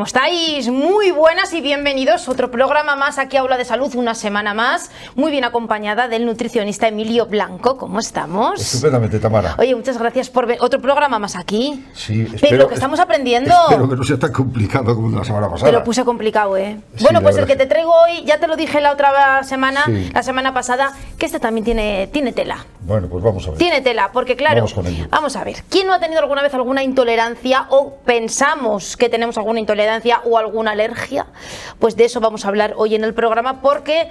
¿Cómo estáis? Muy buenas y bienvenidos a otro programa más aquí a Aula de Salud, una semana más, muy bien acompañada del nutricionista Emilio Blanco. ¿Cómo estamos? Estupendamente, Tamara. Oye, muchas gracias por ver otro programa más aquí. Sí, pero que estamos aprendiendo. Espero que no sea tan complicado como la semana pasada. Pero puse complicado, ¿eh? Sí, bueno, pues el que que te traigo hoy, ya te lo dije la otra semana, sí, la semana pasada, que este también tiene tela. Bueno, pues vamos a ver. Tiene tela, porque claro, vamos con ello. Vamos a ver, ¿quién no ha tenido alguna vez alguna intolerancia o pensamos que tenemos alguna intolerancia o alguna alergia? Pues de eso vamos a hablar hoy en el programa porque,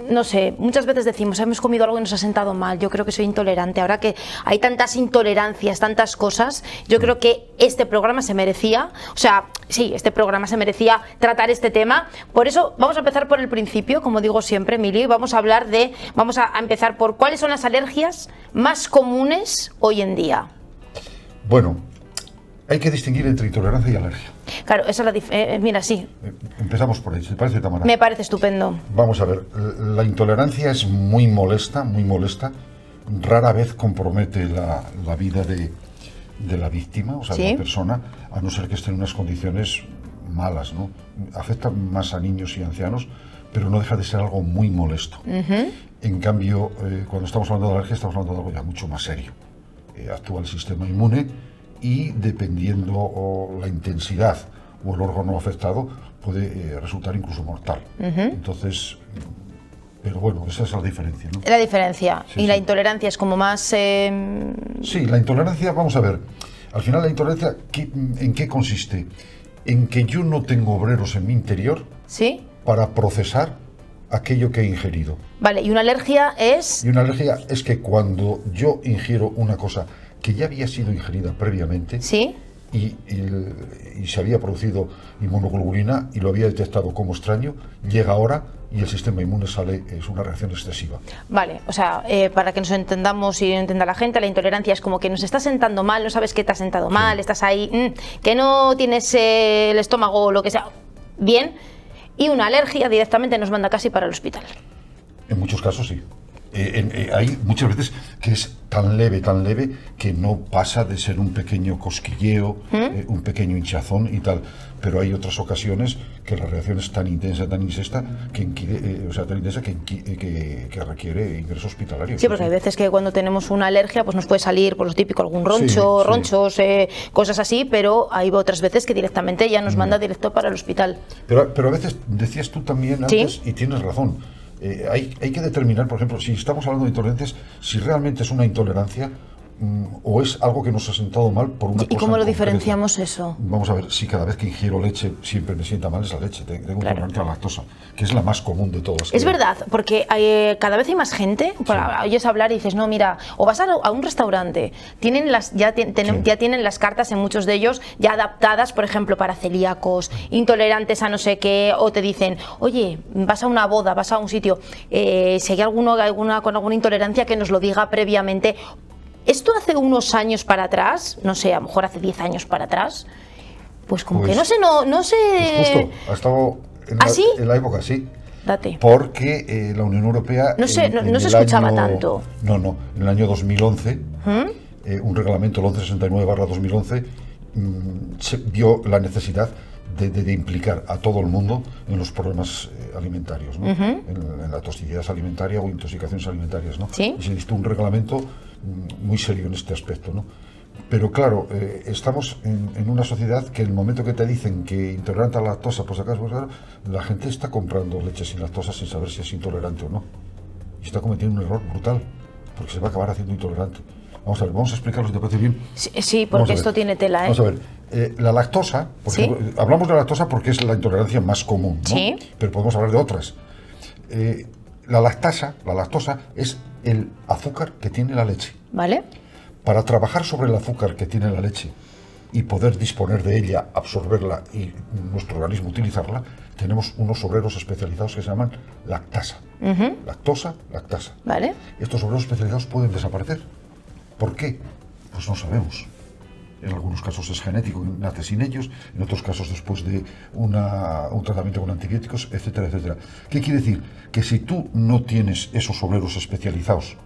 no sé, muchas veces decimos, hemos comido algo y nos ha sentado mal, yo creo que soy intolerante. Ahora que hay tantas intolerancias, tantas cosas, yo creo que este programa se merecía, o sea, sí, este programa se merecía tratar este tema. Por eso vamos a empezar por el principio, como digo siempre, Emilio, y vamos a empezar por cuáles son las alergias más comunes hoy en día. Bueno, hay que distinguir entre intolerancia y alergia. Claro, esa es la diferencia. Mira, sí. Empezamos por ahí, ¿te parece, Tamara? Me parece estupendo. Vamos a ver, la intolerancia es muy molesta, rara vez compromete la vida de la víctima, o sea, ¿Sí? de la persona, a no ser que esté en unas condiciones malas, ¿no? Afecta más a niños y ancianos, pero no deja de ser algo muy molesto. En cambio, cuando estamos hablando de alergia, estamos hablando de algo ya mucho más serio. Actúa el sistema inmune y dependiendo la intensidad o el órgano afectado, puede resultar incluso mortal. Entonces, pero bueno, esa es la diferencia, ¿no? La diferencia. Sí, y sí. la intolerancia es como más... Sí, la intolerancia, vamos a ver, al final la intolerancia, ¿en qué consiste? En que yo no tengo obreros en mi interior ¿Sí? para procesar aquello que he ingerido. Vale, y una alergia es... Y una alergia es que cuando yo ingiero una cosa que ya había sido ingerida previamente, ¿Sí? y se había producido inmunoglobulina y lo había detectado como extraño, llega ahora y el sistema inmune sale, es una reacción excesiva. Vale, o sea, para que nos entendamos y entienda la gente, la intolerancia es como que nos está sentando mal, no sabes que te ha sentado mal, estás ahí, que no tienes el estómago o lo que sea bien, y una alergia directamente nos manda casi para el hospital. En muchos casos sí. Hay muchas veces que es tan leve que no pasa de ser un pequeño cosquilleo, un pequeño hinchazón y tal, pero hay otras ocasiones que la reacción es tan intensa que requiere ingreso hospitalario. Sí, porque hay veces que cuando tenemos una alergia pues nos puede salir por lo típico algún roncho, Sí. ronchos, cosas así, pero hay otras veces que directamente ya nos manda directo para el hospital. Pero a veces decías tú también antes, ¿Sí? y tienes razón, hay que determinar, por ejemplo, si estamos hablando de intolerancias, si realmente es una intolerancia o es algo que nos ha sentado mal por una cosa. ¿Y cómo lo concreta. diferenciamos eso? Vamos a ver, si cada vez que ingiero leche siempre me sienta mal, es la leche. Tengo intolerancia a la lactosa, que es la más común de todas. Es verdad, porque cada vez hay más gente, oyes hablar y dices, no, mira, o vas a un restaurante, ya tienen las cartas en muchos de ellos ya adaptadas, por ejemplo, para celíacos, intolerantes a no sé qué, o te dicen, oye, vas a una boda, vas a un sitio, si hay alguno con alguna intolerancia que nos lo diga previamente. Esto hace unos años para atrás, no sé, a lo mejor hace 10 años para atrás, pues como que no sé... Pues justo, ha estado en la época, sí. Date. Porque la Unión Europea... No se escuchaba tanto. No, en el año 2011, un reglamento, el 1169/2011, se vio la necesidad de implicar a todo el mundo en los problemas alimentarios, ¿no? En la toxicidad alimentaria o intoxicaciones alimentarias, ¿no? ¿Sí? Y se dictó un reglamento muy serio en este aspecto, ¿no? Pero claro, estamos en una sociedad que en el momento que te dicen que intolerante a la lactosa, pues acá, la gente está comprando leche sin lactosa sin saber si es intolerante o no. Y está cometiendo un error brutal, porque se va a acabar haciendo intolerante. Vamos a ver, vamos a explicarlo si te parece bien. Sí, porque esto tiene tela, ¿eh? Vamos a ver, la lactosa, por ejemplo, hablamos de la lactosa porque es la intolerancia más común, ¿no? Sí. Pero podemos hablar de otras. La lactosa es el azúcar que tiene la leche. ¿Vale? Para trabajar sobre el azúcar que tiene la leche y poder disponer de ella, absorberla y nuestro organismo utilizarla, tenemos unos obreros especializados que se llaman lactasa. Lactosa, lactasa. ¿Vale? Estos obreros especializados pueden desaparecer. ¿Por qué? Pues no sabemos. En algunos casos es genético, nace sin ellos, en otros casos después de un tratamiento con antibióticos, etcétera, etcétera. ¿Qué quiere decir? Que si tú no tienes esos obreros especializados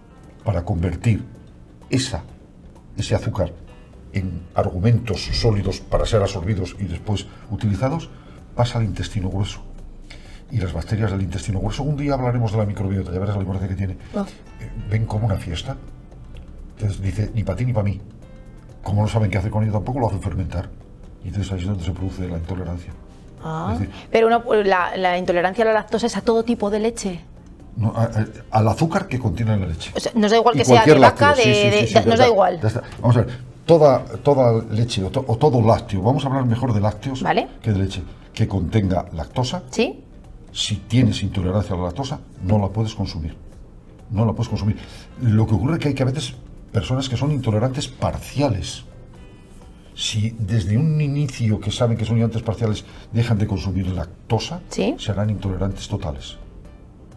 para convertir ese azúcar en argumentos sólidos para ser absorbidos y después utilizados, pasa al intestino grueso. Y las bacterias del intestino grueso, un día hablaremos de la microbiota, ya verás la importancia que tiene, ven como una fiesta. Entonces dice, ni para ti ni para mí. Como no saben qué hacer con ello tampoco, lo hacen fermentar. Y entonces ahí es donde se produce la intolerancia. Ah, Es decir, pero la intolerancia a la lactosa es a todo tipo de leche. no, al azúcar que contiene la leche. O sea, nos da igual Y que sea de cualquier vaca, lácteo, sí, nos da igual. ya está. Vamos a ver, toda leche o todo lácteo, vamos a hablar mejor de lácteos Vale. que de leche, que contenga lactosa. ¿Sí? Si tienes intolerancia a la lactosa, no la puedes consumir. No la puedes consumir. Lo que ocurre es que hay que a veces personas que son intolerantes parciales. Si desde un inicio que saben que son intolerantes parciales dejan de consumir lactosa, ¿Sí? serán intolerantes totales.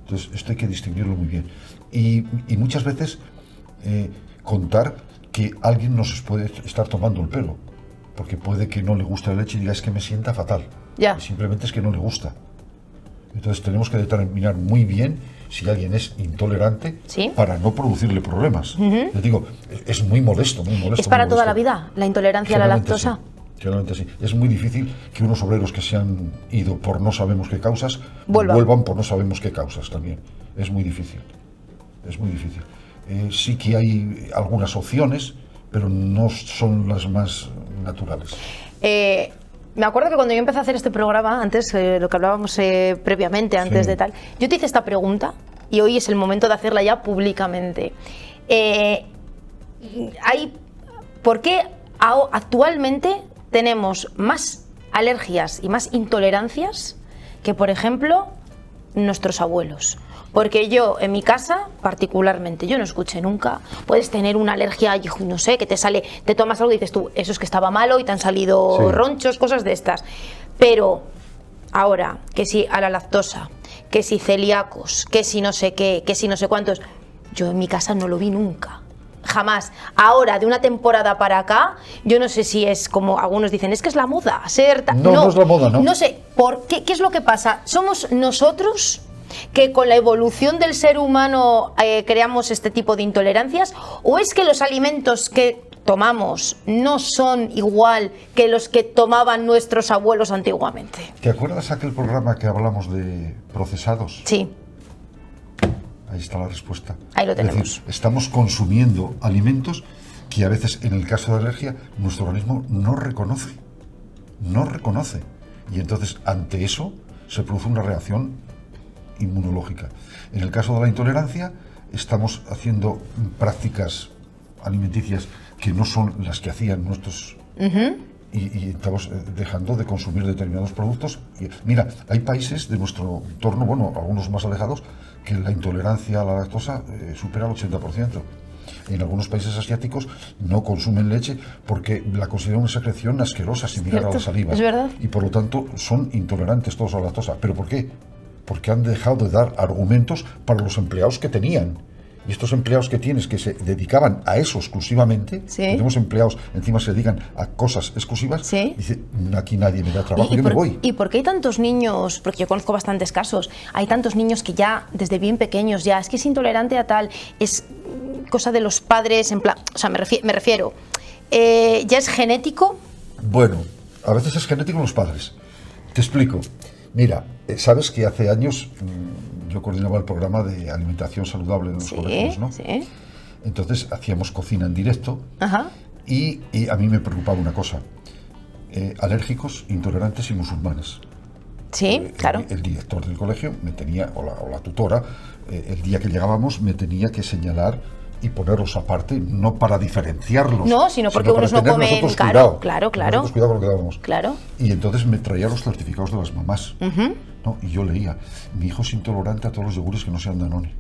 Entonces, esto hay que distinguirlo muy bien. Y muchas veces contar que alguien nos puede estar tomando el pelo, porque puede que no le guste la leche y diga, es que me sienta fatal. Ya. Y simplemente es que no le gusta. Entonces tenemos que determinar muy bien si alguien es intolerante, ¿Sí? para no producirle problemas. Les digo, es muy molesto, muy molesto. ¿Es para muy toda la molesto. vida la intolerancia a la Generalmente lactosa? Sí, generalmente sí. Es muy difícil que unos obreros que se han ido por no sabemos qué causas Vuelvan por no sabemos qué causas también. Es muy difícil. Es muy difícil. Sí que hay algunas opciones, pero no son las más naturales. Me acuerdo que cuando yo empecé a hacer este programa, antes, lo que hablábamos previamente, antes Sí. de tal, yo te hice esta pregunta y hoy es el momento de hacerla ya públicamente. ¿Por qué actualmente tenemos más alergias y más intolerancias que, por ejemplo, nuestros abuelos? Porque yo, en mi casa, particularmente, yo no escuché nunca, puedes tener una alergia, yo no sé, que te sale, te tomas algo y dices tú, eso es que estaba malo y te han salido Sí. ronchos, cosas de estas. Pero ahora, que si a la lactosa, que si celíacos, que si no sé qué, que si no sé cuántos, yo en mi casa no lo vi nunca. Jamás. Ahora, de una temporada para acá, yo no sé si es como algunos dicen, es que es la moda, ser No es la moda, ¿no? No sé, ¿por qué? ¿Qué es lo que pasa? ¿Somos nosotros que con la evolución del ser humano creamos este tipo de intolerancias? ¿O es que los alimentos que tomamos no son igual que los que tomaban nuestros abuelos antiguamente? ¿Te acuerdas aquel programa que hablamos de procesados? Sí, Ahí está la respuesta. Ahí lo Es decir, tenemos. estamos consumiendo alimentos que a veces, en el caso de alergia, nuestro organismo no reconoce. No reconoce. Y entonces, ante eso, se produce una reacción inmunológica. En el caso de la intolerancia, estamos haciendo prácticas alimenticias que no son las que hacían nuestros... Y estamos dejando de consumir determinados productos. Y, mira, hay países de nuestro entorno, bueno, algunos más alejados, que la intolerancia a la lactosa supera el 80%. En algunos países asiáticos no consumen leche porque la consideran una secreción asquerosa, similar a la saliva. Es verdad. Y por lo tanto son intolerantes todos a la lactosa. ¿Pero por qué? Porque han dejado de dar argumentos para los empleados que tenían. Y estos empleados que tienes, que se dedicaban a eso exclusivamente, Sí. tenemos empleados, encima se dedican a cosas exclusivas, Sí. dice, aquí nadie me da trabajo, yo me voy. ¿Y por qué hay tantos niños? Porque yo conozco bastantes casos. Hay tantos niños que ya, desde bien pequeños, ya es que es intolerante a tal, es cosa de los padres, en plan, o sea, me refiero, ¿ya es genético? Bueno, a veces es genético en los padres. Te explico. Mira, sabes que hace años yo coordinaba el programa de alimentación saludable en los colegios, ¿no? Sí. Entonces hacíamos cocina en directo. Ajá. Y a mí me preocupaba una cosa, alérgicos, intolerantes y musulmanes. Sí, claro. El director del colegio me tenía, o la tutora, el día que llegábamos me tenía que señalar y ponerlos aparte, no para diferenciarlos. No, sino porque para unos no tener comen, nosotros claro, cuidado, claro. nosotros cuidado con lo que dábamos. Claro. Y entonces me traía los certificados de las mamás. ¿No? Y yo leía, mi hijo es intolerante a todos los yogures que no sean Danone.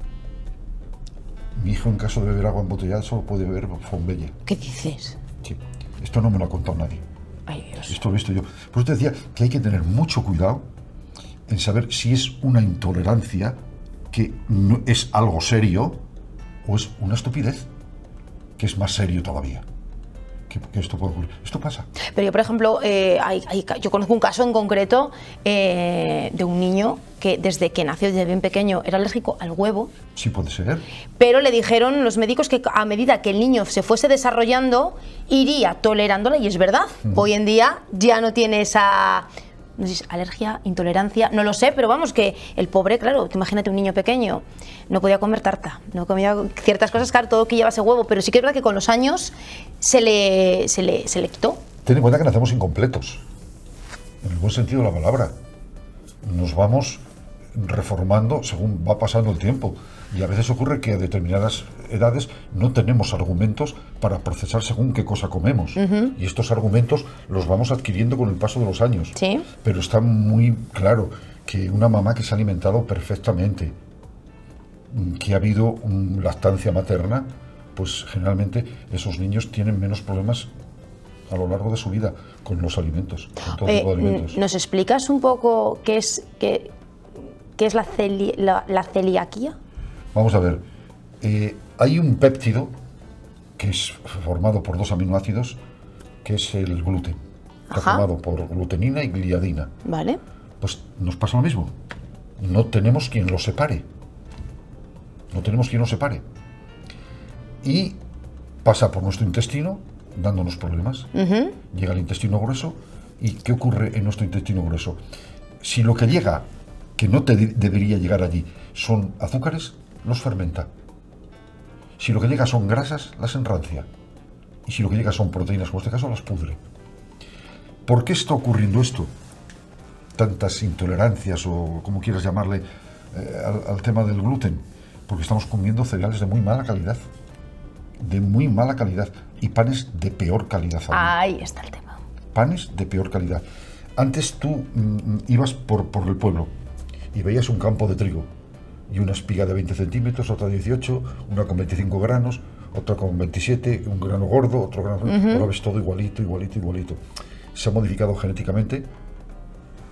Mi hijo, en caso de beber agua embotellada, solo puede beber Fonbella. ¿Qué dices? Sí. Esto no me lo ha contado nadie. Ay, Dios. Esto lo he visto yo. Por eso te decía que hay que tener mucho cuidado en saber si es una intolerancia que no es algo serio o es una estupidez, que es más serio todavía. que esto puede ocurrir. Esto pasa. Pero yo, por ejemplo, yo conozco un caso en concreto de un niño que desde que nació, desde bien pequeño, era alérgico al huevo. Sí puede ser. Pero le dijeron los médicos que a medida que el niño se fuese desarrollando, iría tolerándola, y es verdad. Hoy en día ya no tiene esa... No sé si es alergia, intolerancia, no lo sé, pero vamos, que el pobre, claro, imagínate un niño pequeño, no podía comer tarta, no comía ciertas cosas, claro, todo que llevase huevo, pero sí que es verdad que con los años se le quitó. Ten en cuenta que nacemos incompletos, en el buen sentido de la palabra. Nos vamos reformando según va pasando el tiempo, y a veces ocurre que a determinadas edades no tenemos argumentos para procesar según qué cosa comemos, y estos argumentos los vamos adquiriendo con el paso de los años. ¿Sí? Pero está muy claro que una mamá que se ha alimentado perfectamente, que ha habido lactancia materna, pues generalmente esos niños tienen menos problemas a lo largo de su vida con los alimentos, con todo tipo de alimentos. ¿Nos explicas un poco qué es la celiaquía? Vamos a ver, hay un péptido que es formado por 2 aminoácidos, que es el gluten. Está formado por glutenina y gliadina. Vale. Pues nos pasa lo mismo. No tenemos quien lo separe. No tenemos quien lo separe. Y pasa por nuestro intestino, dándonos problemas. Llega al intestino grueso. ¿Y qué ocurre en nuestro intestino grueso? Si lo que llega, que no debería llegar allí, son azúcares, los fermenta. Si lo que llega son grasas, las enrancia. Y si lo que llega son proteínas, como en este caso, las pudre. ¿Por qué está ocurriendo esto? Tantas intolerancias, o como quieras llamarle, al tema del gluten. Porque estamos comiendo cereales de muy mala calidad. De muy mala calidad. Y panes de peor calidad aún. Ahí está el tema. Panes de peor calidad. Antes tú ibas por el pueblo y veías un campo de trigo y una espiga de 20 centímetros, otra de 18, una con 25 granos, otra con 27, un grano gordo, otro grano... Ahora ves todo igualito, igualito, igualito. Se ha modificado genéticamente,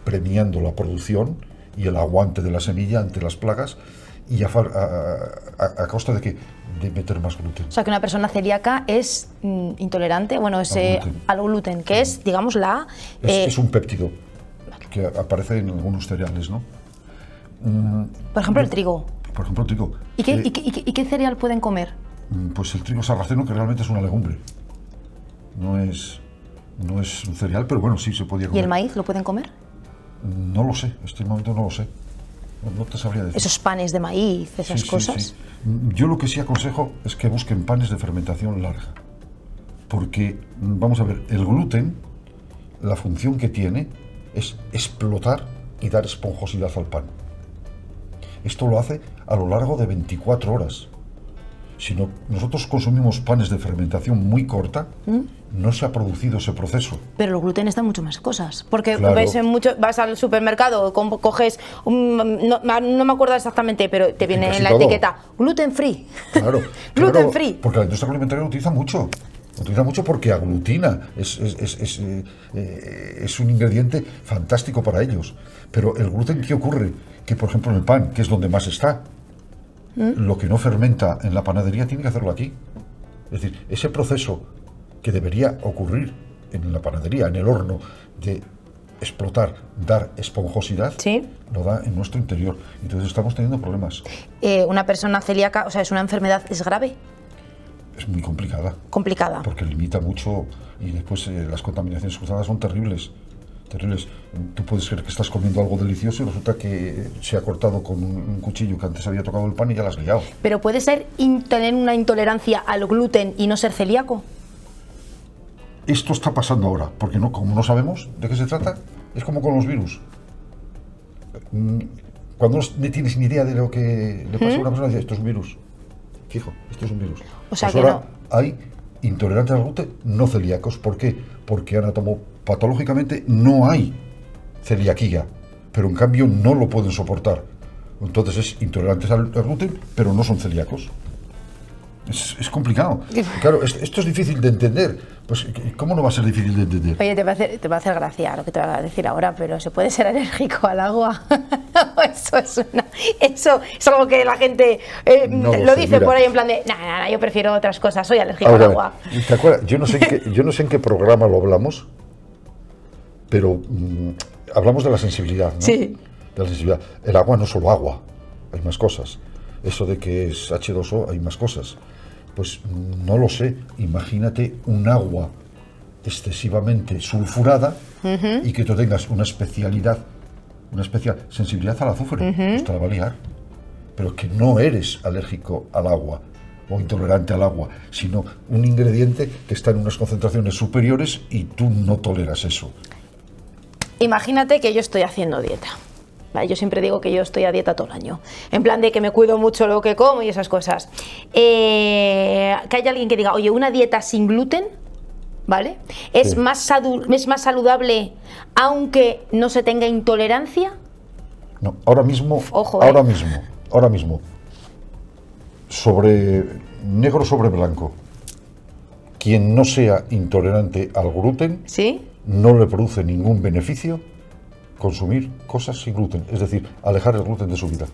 premiando la producción y el aguante de la semilla ante las plagas, y a costa de ¿qué? De meter más gluten. O sea, que una persona celíaca es intolerante, bueno, es al gluten, que es, digamos, es un péptido que aparece en algunos cereales, ¿no? Por ejemplo, el trigo. Por ejemplo, el trigo. ¿Y qué cereal pueden comer? Pues el trigo sarraceno, que realmente es una legumbre. No es un cereal, pero bueno, sí se podía comer. ¿Y el maíz lo pueden comer? No lo sé, en este momento no lo sé. No te sabría decir. Esos panes de maíz, esas cosas. Sí. Yo lo que sí aconsejo es que busquen panes de fermentación larga. Porque, vamos a ver, el gluten, la función que tiene es explotar y dar esponjosidad al pan. Esto lo hace a lo largo de 24 horas. Si nosotros consumimos panes de fermentación muy corta, no se ha producido ese proceso. Pero el gluten está en mucho más cosas. Porque claro. Vas al supermercado, coges, no me acuerdo exactamente, pero te viene en la etiqueta, gluten free. Claro. Gluten free. Porque la industria alimentaria lo utiliza mucho. Lo utiliza mucho porque aglutina. Es un ingrediente fantástico para ellos. Pero el gluten, ¿qué ocurre? Que, por ejemplo, en el pan, que es donde más está, lo que no fermenta en la panadería tiene que hacerlo aquí. Es decir, ese proceso que debería ocurrir en la panadería, en el horno, de explotar, dar esponjosidad, ¿sí? Lo da en nuestro interior. Entonces estamos teniendo problemas. Una persona celíaca, o sea, ¿es una enfermedad, es grave? Es muy complicada. Complicada. Porque limita mucho y después las contaminaciones cruzadas son terribles. Terribles. Tú puedes creer que estás comiendo algo delicioso y resulta que se ha cortado con un cuchillo que antes había tocado el pan y ya lo has liado. ¿Pero puede ser tener una intolerancia al gluten y no ser celíaco? Esto está pasando ahora, porque como no sabemos de qué se trata, es como con los virus. Cuando no tienes ni idea de lo que le pasa a una persona, dice, esto es un virus. Fijo, esto es un virus. O sea, pues ahora hay intolerantes al gluten no celíacos. ¿Por qué? Porque anatomopatológicamente no hay celiaquía, pero en cambio no lo pueden soportar. Entonces es intolerantes al gluten, pero no son celíacos. Es complicado. Claro, esto es difícil de entender. Pues, ¿cómo no va a ser difícil de entender? Oye, te va a hacer gracia lo que te voy a decir ahora, pero ¿se puede ser alérgico al agua? Eso es algo que la gente No lo sé, dice mira. por ahí en plan de, nah, yo prefiero otras cosas, soy alérgico al Ahora, agua. ¿te acuerdas? Yo no sé en qué programa lo hablamos, pero hablamos de la sensibilidad, ¿no? Sí. De la sensibilidad. El agua no es solo agua, hay más cosas. Eso de que es H2O, hay más cosas. Pues no lo sé. Imagínate un agua excesivamente sulfurada y que tú tengas una especial sensibilidad al azufre. Pues te la va a liar. Pero que no eres alérgico al agua o intolerante al agua, sino un ingrediente que está en unas concentraciones superiores y tú no toleras eso. Imagínate que yo estoy haciendo dieta. Vale, yo siempre digo que yo estoy a dieta todo el año, en plan de que me cuido mucho lo que como y esas cosas. Que haya alguien que diga, oye, una dieta sin gluten, ¿vale? Es Sí. más saludable aunque no se tenga intolerancia. No, ahora mismo, Ojo, ahora mismo, negro sobre blanco, quien no sea intolerante al gluten, ¿Sí? no le produce ningún beneficio consumir cosas sin gluten, es decir, alejar el gluten de su vida.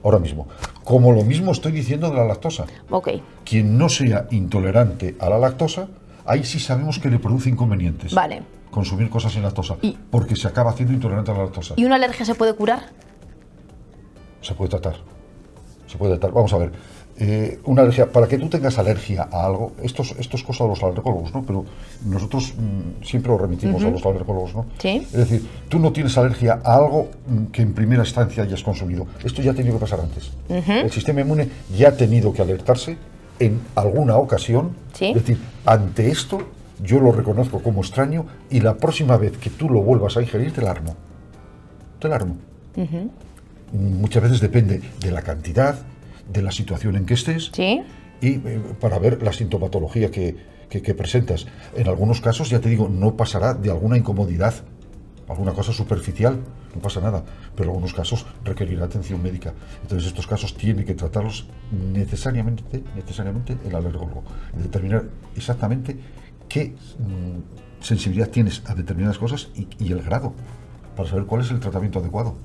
Ahora mismo. Como lo mismo estoy diciendo de la lactosa. Ok. Quien no sea intolerante a la lactosa, ahí sí sabemos que le produce inconvenientes. Vale. Consumir cosas sin lactosa, Y- porque se acaba haciendo intolerante a la lactosa. ¿Y una alergia se puede curar? Se puede tratar. Se puede tratar. Vamos a ver. Una alergia, para que tú tengas alergia a algo, esto es cosa de los alergólogos, ¿no? Pero nosotros siempre lo remitimos a los alergólogos, ¿no? Sí. Es decir, tú no tienes alergia a algo que en primera instancia hayas consumido. Esto ya ha tenido que pasar antes. El sistema inmune ya ha tenido que alertarse en alguna ocasión. Sí. Es decir, ante esto yo lo reconozco como extraño y la próxima vez que tú lo vuelvas a ingerir te la armo. Te la armo. Muchas veces depende de la cantidad, de la situación en que estés ¿Sí? y para ver la sintomatología que presentas. En algunos casos, ya te digo, no pasará de alguna incomodidad, alguna cosa superficial, no pasa nada, pero en algunos casos requerirá atención médica. Entonces estos casos tiene que tratarlos necesariamente el alergólogo, y determinar exactamente qué sensibilidad tienes a determinadas cosas y el grado, para saber cuál es el tratamiento adecuado.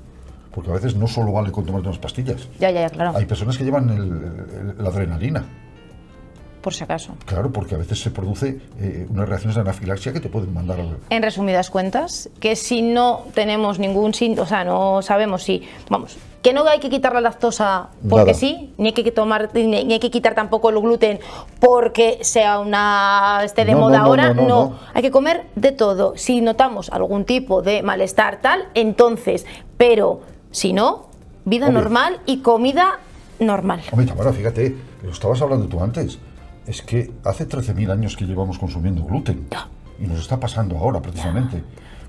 Porque a veces no solo vale con tomarte unas pastillas. Ya, claro. Hay personas que llevan la adrenalina. Por si acaso. Claro, porque a veces se produce unas reacciones de anafilaxia que te pueden mandar al... En resumidas cuentas, que si no tenemos ningún síntoma, o sea, no sabemos si, vamos, que no hay que quitar la lactosa porque Nada. sí, ni hay que tomar, ni hay que quitar tampoco el gluten porque sea esté de No, moda no, ahora, no. Hay que comer de todo. Si notamos algún tipo de malestar tal, entonces, pero si no, vida Hombre. normal y comida normal. Hombre, Tamara, fíjate, lo estabas hablando tú antes. Es que hace 13.000 años que llevamos consumiendo gluten. Ya. Y nos está pasando ahora, precisamente.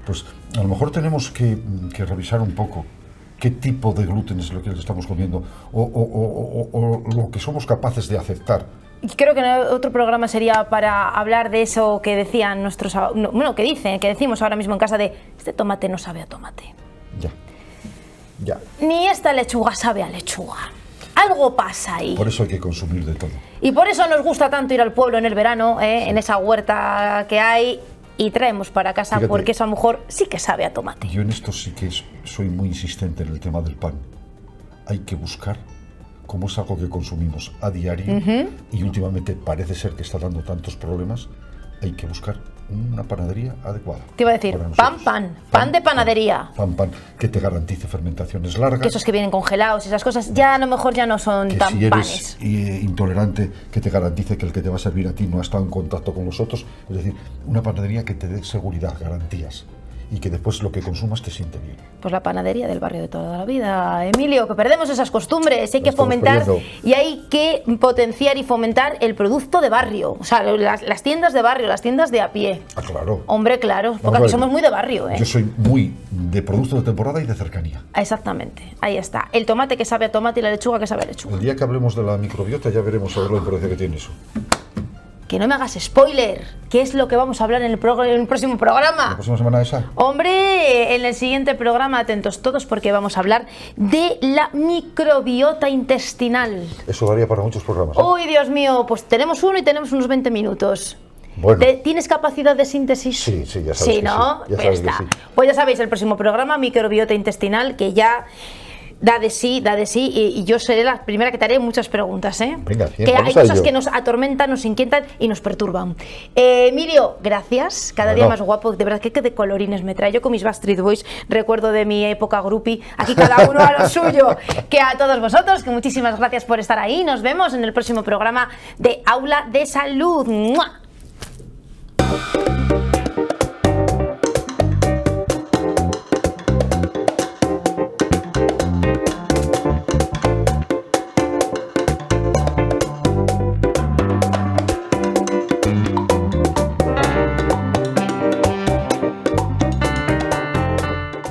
Pues a lo mejor tenemos que revisar un poco qué tipo de gluten es lo que estamos comiendo o lo que somos capaces de aceptar. Y creo que otro programa sería para hablar de eso que decían nuestros, bueno, que decimos ahora mismo en casa de este tomate no sabe a tomate. Ya. Ni esta lechuga sabe a lechuga. Algo pasa ahí. Por eso hay que consumir de todo. Y por eso nos gusta tanto ir al pueblo en el verano, en esa huerta que hay, y traemos para casa, Fíjate. porque eso a lo mejor sí que sabe a tomate. Yo en esto sí que soy muy insistente en el tema del pan. Hay que buscar, como es algo que consumimos a diario, y últimamente parece ser que está dando tantos problemas, hay que buscar una panadería adecuada. Te iba a decir, para nosotros. pan de panadería. Pan que te garantice fermentaciones largas. Que esos que vienen congelados y esas cosas, ya a lo mejor ya no son Que tan si eres panes. intolerante, que te garantice que el que te va a servir a ti no ha estado en contacto con los otros. Es decir, una panadería que te dé seguridad, garantías, y que después lo que consumas te siente bien. Pues la panadería del barrio de toda la vida, Emilio, que perdemos esas costumbres, hay que estamos fomentar perdiendo. y hay que potenciar y fomentar el producto de barrio, o sea, las tiendas de barrio, las tiendas de a pie. Ah, claro. Hombre, claro, Vamos porque a aquí ver, somos muy de barrio, ¿eh? Yo soy muy de producto de temporada y de cercanía. Exactamente, ahí está. El tomate que sabe a tomate y la lechuga que sabe a lechuga. El día que hablemos de la microbiota ya veremos a ver la importancia que tiene eso. que no me hagas spoiler. ¿Qué es lo que vamos a hablar en el próximo programa? ¿La próxima semana esa? Hombre, en el siguiente programa, atentos todos, porque vamos a hablar de la microbiota intestinal. Eso daría para muchos programas, ¿eh? Uy, Dios mío, pues tenemos uno y tenemos unos 20 minutos. Bueno. ¿Tienes capacidad de síntesis? Sí, ya sabes. Sí, ¿no? Sí, ya Pues sabes que está. sí. Pues ya sabéis, el próximo programa, microbiota intestinal, que ya da de sí, y yo seré la primera que te haré muchas preguntas, ¿eh? Venga, bien, que hay vamos a cosas ello. que nos atormentan, nos inquietan y nos perturban. Emilio, gracias, cada día más guapo, de verdad que de colorines me trae. Yo con mis Backstreet Boys recuerdo de mi época groupie, aquí cada uno a lo suyo. Que a todos vosotros, que muchísimas gracias por estar ahí, nos vemos en el próximo programa de Aula de Salud. ¡Mua!